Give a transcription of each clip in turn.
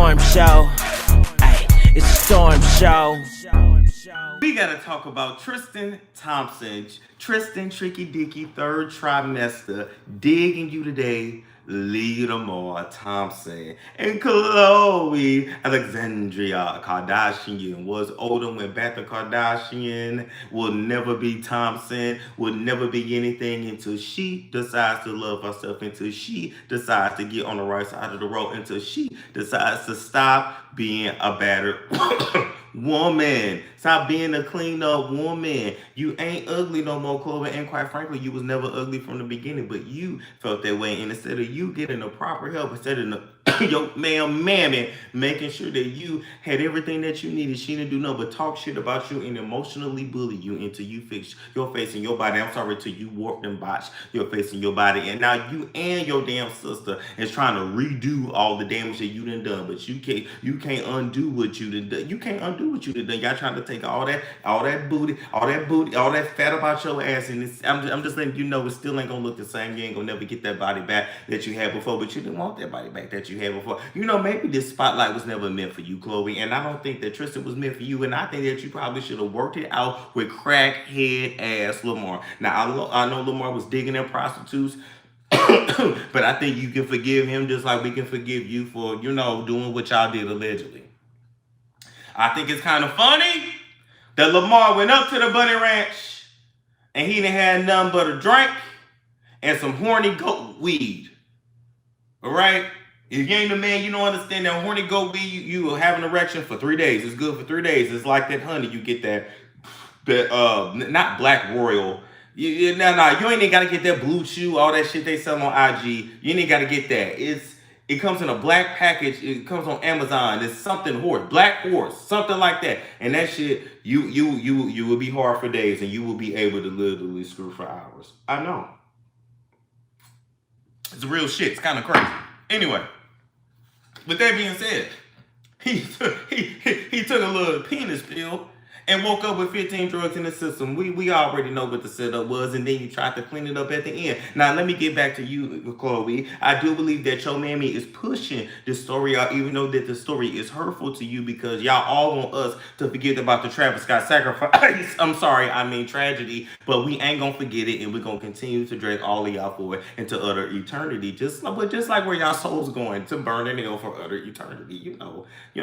storm show. Ay, it's a storm show. We gotta talk about Tristan Thompson. Tristan Tricky Dicky, third trimester, digging you today. Lamar Thompson and Khloe Alexandria Kardashian was older, went back to Kardashian, will never be Thompson, will never be anything until she decides to love herself, until she decides to get on the right side of the road, until she decides to stop being a battered woman. Stop being a clean up woman. You ain't ugly no more, Khloe, and quite frankly, you was never ugly from the beginning, but you felt that way, and instead of you getting the proper help, instead of your mammy making sure that you had everything that you needed, she didn't do nothing but talk shit about you and emotionally bully you until you fixed your face and your body. I'm sorry, till you warped and botched your face and your body, and now you and your damn sister is trying to redo all the damage that you done, but you can't undo what you done. You can't undo what you done. Y'all trying to take all that booty, all that fat about your ass, and I'm just letting you know it still ain't gonna look the same. You ain't gonna never get that body back that you had before, but you didn't want that body back that you had before. You know, maybe this spotlight was never meant for you, Khloe, and I don't think that Tristan was meant for you, and I think that you probably should have worked it out with crackhead ass Lamar. Now, I know Lamar was digging at prostitutes, but I think you can forgive him just like we can forgive you for, doing what y'all did allegedly. I think it's kind of funny that Lamar went up to the bunny ranch and he didn't have nothing but a drink and some horny goat weed. All right? If you ain't a man, you don't understand that horny goat weed, you will have an erection for 3 days. It's good for 3 days. It's like that honey. You get that not Black Royal. You ain't even got to get that Blue Chew, all that shit they sell on IG. You ain't got to get that. It comes in a black package. It comes on Amazon. It's something horse, Black Horse, something like that. And that shit, you will be hard for days, and you will be able to literally screw for hours. I know. It's real shit. It's kind of crazy. Anyway, with that being said, he took a little penis pill and woke up with 15 drugs in the system. We already know what the setup was, and then you tried to clean it up at the end. Now, let me get back to you, Khloe. I do believe that your mammy is pushing this story out, even though that the story is hurtful to you, because y'all all want us to forget about the Travis Scott sacrifice. I'm sorry, I mean tragedy, but we ain't gonna forget it, and we're gonna continue to drag all of y'all forward into utter eternity, just like where y'all souls going, to burn in hell for utter eternity. You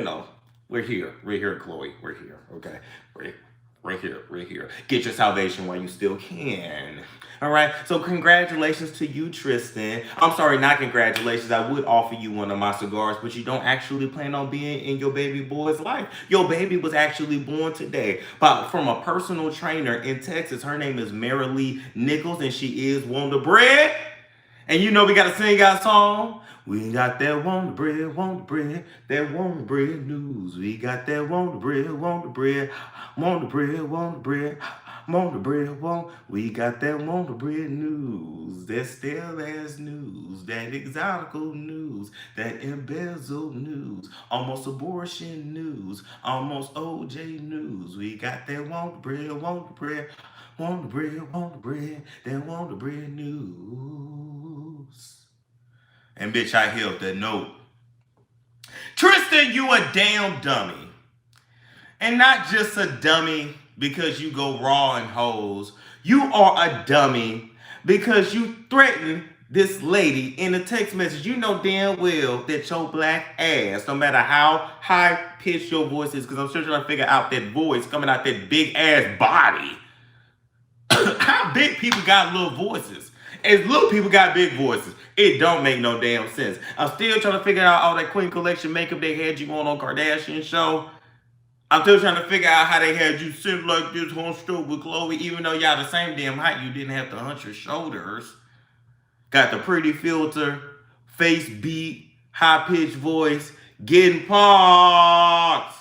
know. We're here, Khloe. We're here, okay? We're here. Get your salvation while you still can. All right, so congratulations to you, Tristan. I'm sorry, not congratulations. I would offer you one of my cigars, but you don't actually plan on being in your baby boy's life. Your baby was actually born today from a personal trainer in Texas. Her name is Mary Lee Nichols, and she is Wonder Bread. And we got to sing our song. We got that Wonder Bread, that Wonder Bread news. We got that Wonder Bread, Wonder Bread. We got that Wonder Bread news. That stale ass news, that exotical news, that embezzled news, almost abortion news, almost OJ news. We got that Wonder Bread, that Wonder Bread news. And bitch, I held that note. Tristan, you a damn dummy. And not just a dummy because you go raw and hoes. You are a dummy because you threatened this lady in a text message. You know damn well that your black ass, no matter how high pitched your voice is, because I'm still trying to figure out that voice coming out that big ass body. How big people got little voices? As little people got big voices. It don't make no damn sense. I'm still trying to figure out all that Queen Collection makeup they had you on Kardashian show. I'm still trying to figure out how they had you sit like this hunched up with Khloe, even though y'all the same damn height. You didn't have to hunch your shoulders. Got the pretty filter, face beat, high-pitched voice, getting parked.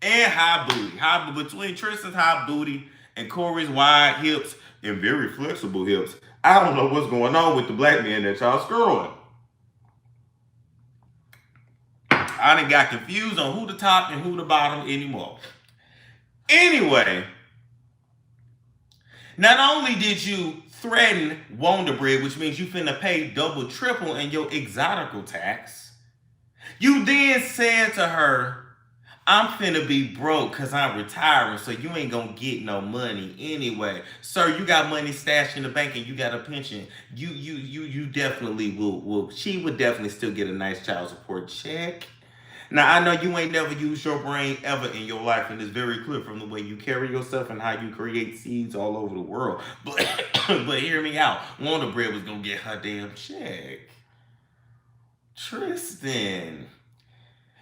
And high booty. Between Tristan's high booty and Corey's wide hips and very flexible hips, I don't know what's going on with the black men that y'all screwing. I done got confused on who the top and who the bottom anymore. Anyway, not only did you threaten Wonder Bread, which means you finna pay double, triple in your exotical tax, You then said to her, I'm finna be broke because I'm retiring, so you ain't gonna get no money anyway. Sir, you got money stashed in the bank and you got a pension. You definitely will she would definitely still get a nice child support check. Now I know you ain't never used your brain ever in your life, and it's very clear from the way you carry yourself and how you create seeds all over the world. But but hear me out. Wonder Bread was gonna get her damn check. Tristan.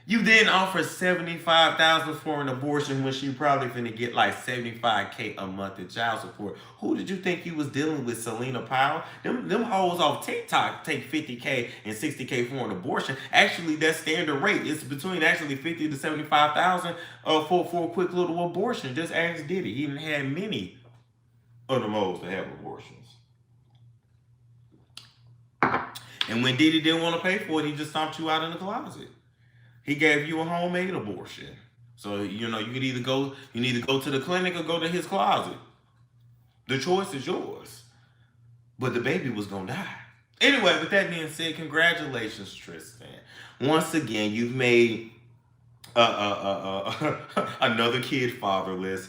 You then offer 75,000 for an abortion when she probably finna get like 75K a month in child support. Who did you think you was dealing with, Selena Powell? Them hoes off TikTok take 50K and 60K for an abortion. Actually, that standard rate is between actually 50 to 75,000 for a quick little abortion. Just ask Diddy. He even had many of the hoes to have abortions. And when Diddy didn't want to pay for it, he just stomped you out in the closet. He gave you a homemade abortion. So, you know, you could either go to the clinic or go to his closet. The choice is yours. But the baby was gonna die. Anyway, with that being said, congratulations, Tristan. Once again, you've made another kid fatherless.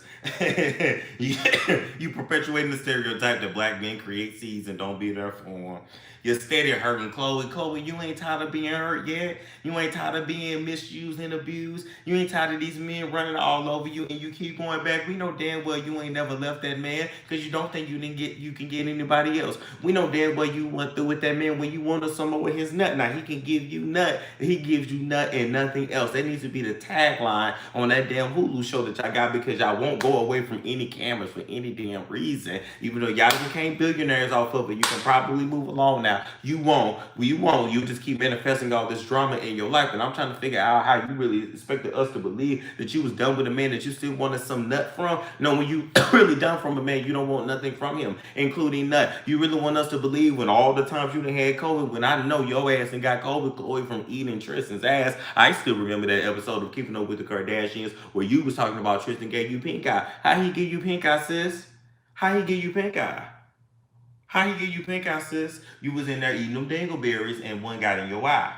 You perpetuating the stereotype that black men create seeds and don't be there for them. You're steady hurting Khloe. Khloe, you ain't tired of being hurt yet. You ain't tired of being misused and abused. You ain't tired of these men running all over you, and you keep going back. We know damn well you ain't never left that man because you don't think you can get anybody else. We know damn well you went through with that man when you wanted some more with his nut. Now he can give you nut. He gives you nut and nothing else. That needs to be the tagline on that damn Hulu show that y'all got, because y'all won't go away from any cameras for any damn reason. Even though y'all became billionaires off of it, you can probably move along now. You won't. You just keep manifesting all this drama in your life. And I'm trying to figure out how you really expected us to believe that you was done with a man that you still wanted some nut from. No, when you really done from a man, you don't want nothing from him, including nut. You really want us to believe when all the times you done had COVID, when I know your ass and got COVID from eating Tristan's ass. I still remember that episode of Keeping Up with the Kardashians where you was talking about Tristan gave you pink eye. How he give you pink eye, sis? How he give you pink eye? How he give you pink eye, sis? You was in there eating them dingleberries and one got in your eye.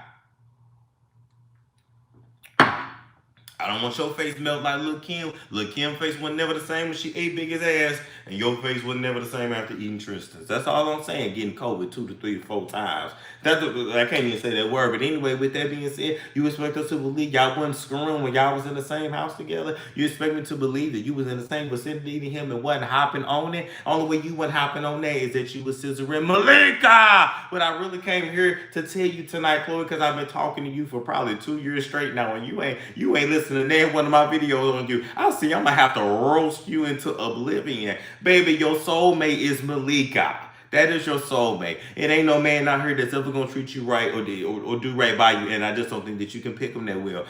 I don't want your face melt like Lil' Kim. Lil' Kim face was never the same when she ate big as ass, and your face was never the same after eating Tristan's. That's all I'm saying, getting COVID 2 to 3 to 4 times. I can't even say that word, but anyway, with that being said, you expect us to believe y'all wasn't screwing when y'all was in the same house together? You expect me to believe that you was in the same vicinity to him and wasn't hopping on it? Only way you wasn't hopping on that is that you was scissoring Malika! But I really came here to tell you tonight, Khloe, because I've been talking to you for probably 2 years straight now, and you ain't listening to one of my videos on you. I'm gonna have to roast you into oblivion. Baby, your soulmate is Malika. That is your soulmate. It ain't no man out here that's ever gonna treat you right or do right by you, and I just don't think that you can pick them that well.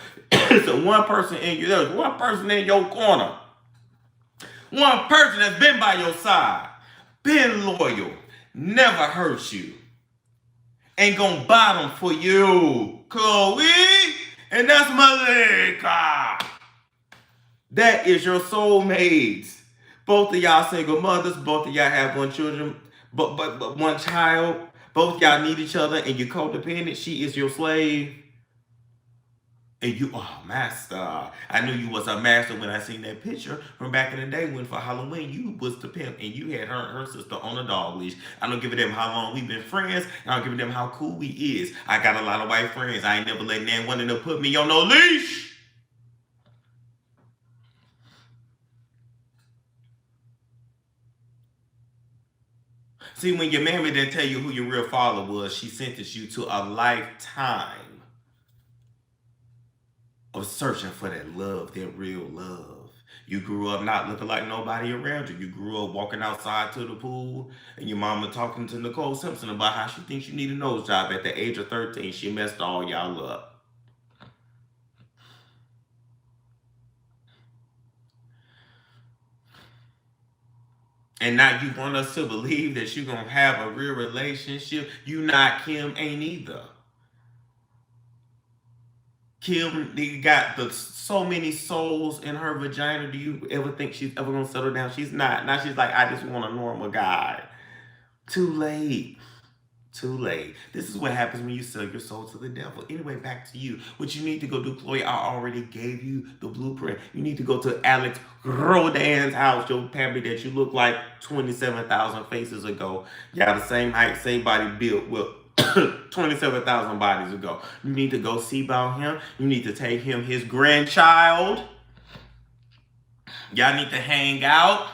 So one person there's one person in your corner. One person that's been by your side, been loyal, never hurt you, ain't gonna bottom for you, Khloe, and that's Malika. That is your soulmates. Both of y'all single mothers, both of y'all have one children, but one child. Both y'all need each other, and you're codependent. She is your slave. And you are a master. I knew you was a master when I seen that picture from back in the day when for Halloween you was the pimp and you had her sister on a dog leash. I don't give a damn how long we been friends. I don't give a damn how cool we is. I got a lot of white friends. I ain't never letting that one of them put me on no leash. See, when your mammy didn't tell you who your real father was, she sentenced you to a lifetime of searching for that love, that real love. You grew up not looking like nobody around you. You grew up walking outside to the pool, and your mama talking to Nicole Simpson about how she thinks you need a nose job at the age of 13. She messed all y'all up. And now you want us to believe that you're going to have a real relationship. You not, Kim ain't either. Kim got so many souls in her vagina. Do you ever think she's ever going to settle down? She's not. Now she's like, I just want a normal guy. Too late. Too late. This is what happens when you sell your soul to the devil. Anyway, back to you. What you need to go do, Khloe, I already gave you the blueprint. You need to go to Alex Rodan's house, your pappy that you look like 27,000 faces ago. Y'all the same height, same body built. Well, 27,000 bodies ago. You need to go see about him. You need to take him his grandchild. Y'all need to hang out.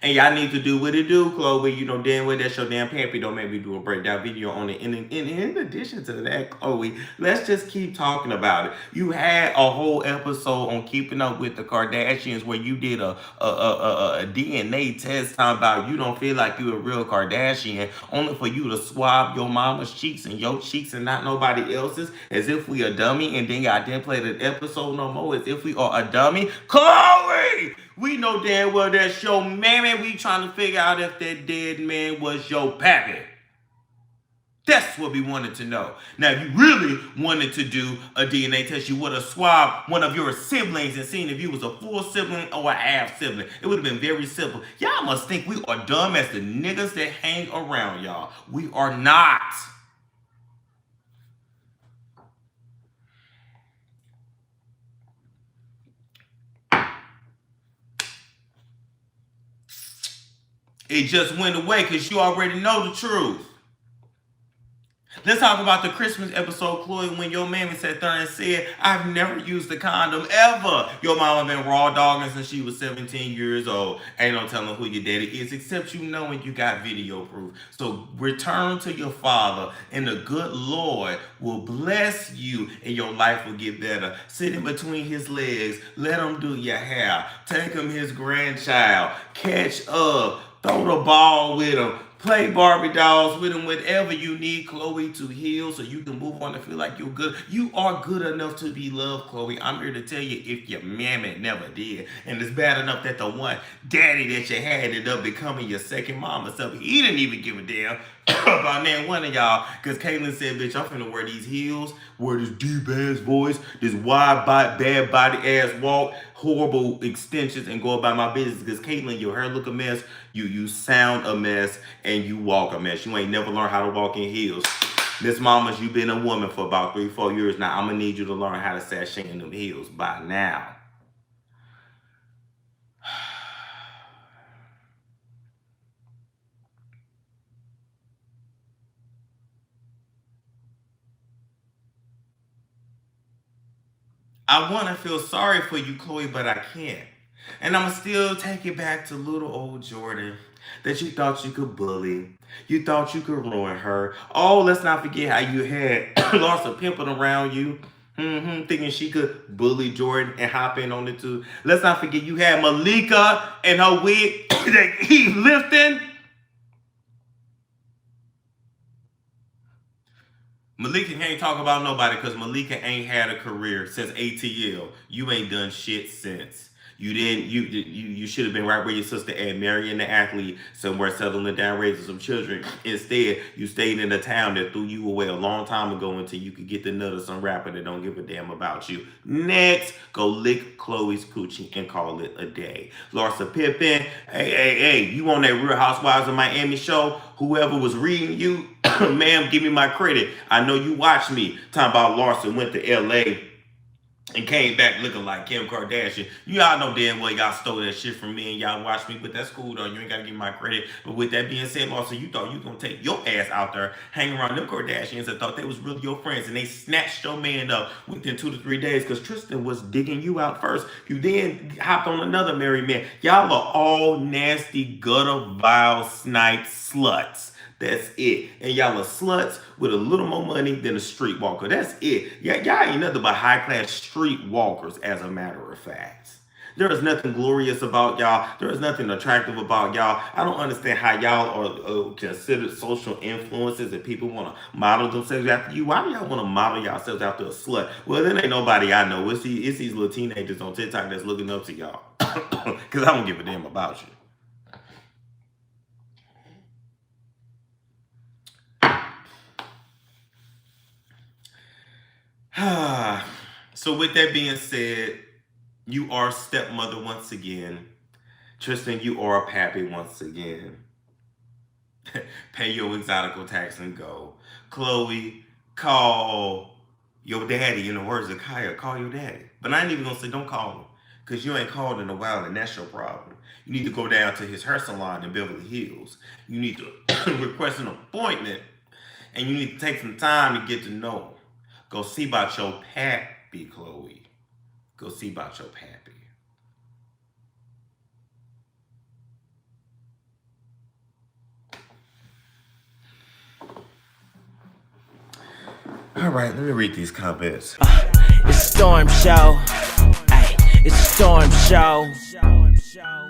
And y'all need to do what it do, Khloe. You know damn well that's your damn pappy. Don't make me do a breakdown video on it. And in addition to that, Khloe, let's just keep talking about it. You had a whole episode on Keeping Up with the Kardashians where you did a DNA test talking about you don't feel like you a real Kardashian, only for you to swab your mama's cheeks and your cheeks and not nobody else's, as if we a dummy. And then y'all didn't play the episode no more, as if we are a dummy. Khloe! We know damn well that's your mammy. We trying to figure out if that dead man was your pappy. That's what we wanted to know. Now, if you really wanted to do a DNA test, you would have swabbed one of your siblings and seen if you was a full sibling or a half sibling. It would have been very simple. Y'all must think we are dumb as the niggas that hang around y'all. We are not. It just went away because you already know the truth. Let's talk about the Christmas episode, Khloe, when your mammy sat there and said, I've never used a condom ever. Your mama been raw dogging since she was 17 years old. Ain't no telling who your daddy is, except you knowing you got video proof. So return to your father, and the good Lord will bless you, and your life will get better. Sit in between his legs. Let him do your hair. Take him his grandchild. Catch up. Throw the ball with him. Play Barbie dolls with him, whatever you need, Khloe, to heal so you can move on and feel like you're good. You are good enough to be loved, Khloe. I'm here to tell you if your mammy never did. And it's bad enough that the one daddy that you had ended up becoming your second mama. So he didn't even give a damn about man one of y'all. Because Caitlyn said, bitch, I'm finna wear these heels, wear this deep ass voice, this wide bad body ass walk, horrible extensions, and go about my business. Because Caitlyn, your hair look a mess, you sound a mess, and you walk a mess. You ain't never learned how to walk in heels. Miss Mamas, you been a woman for about 3-4 years now. I'm gonna need you to learn how to sashay in them heels by now. I want to feel sorry for you, Khloe, but I can't. And I'm going to still take it back to little old Jordan that you thought you could bully. You thought you could ruin her. Oh, let's not forget how you had lots of pimping around you. Thinking she could bully Jordan and hop in on it too. Let's not forget you had Malika and her wig that he lifting. Malika can't talk about nobody because Malika ain't had a career since ATL. You ain't done shit since. You should have been right where your sister at, marrying the athlete somewhere, settling down, raising some children. Instead, you stayed in the town that threw you away a long time ago until you could get the nut of some rapper that don't give a damn about you. Next, go lick Khloe's coochie and call it a day. Larsa Pippen, hey, you on that Real Housewives of Miami show? Whoever was reading you, ma'am, give me my credit. I know you watched me. Talking about Larsa went to LA and came back looking like Kim Kardashian. You all know damn well y'all stole that shit from me and y'all watched me, but that's cool though. You ain't gotta give me my credit. But with that being said, also, you thought you gonna take your ass out there, hang around them Kardashians and thought they was really your friends, and they snatched your man up within 2 to 3 days because Tristan was digging you out first. You then hopped on another married man. Y'all are all nasty, gutter, vile, snipe sluts. That's it. And y'all are sluts with a little more money than a streetwalker. That's it. Y'all ain't nothing but high-class streetwalkers, as a matter of fact. There is nothing glorious about y'all. There is nothing attractive about y'all. I don't understand how y'all are considered social influences and people want to model themselves after you. Why do y'all want to model yourselves after a slut? Well, there ain't nobody I know. It's these little teenagers on TikTok that's looking up to y'all. Because I don't give a damn about you. So with that being said, you are stepmother once again. Tristan, you are a pappy once again. Pay your exotical tax and go. Khloe, call your daddy. In the words of Kaya, call your daddy. But I ain't even gonna say don't call him, because you ain't called in a while and that's your problem. You need to go down to his hair salon in Beverly Hills. You need to request an appointment, and you need to take some time to get to know him. Go see about your pappy, Khloe. Go see about your pappy. All right, let me read these comments. It's Storm Show. Ay, it's Storm Show.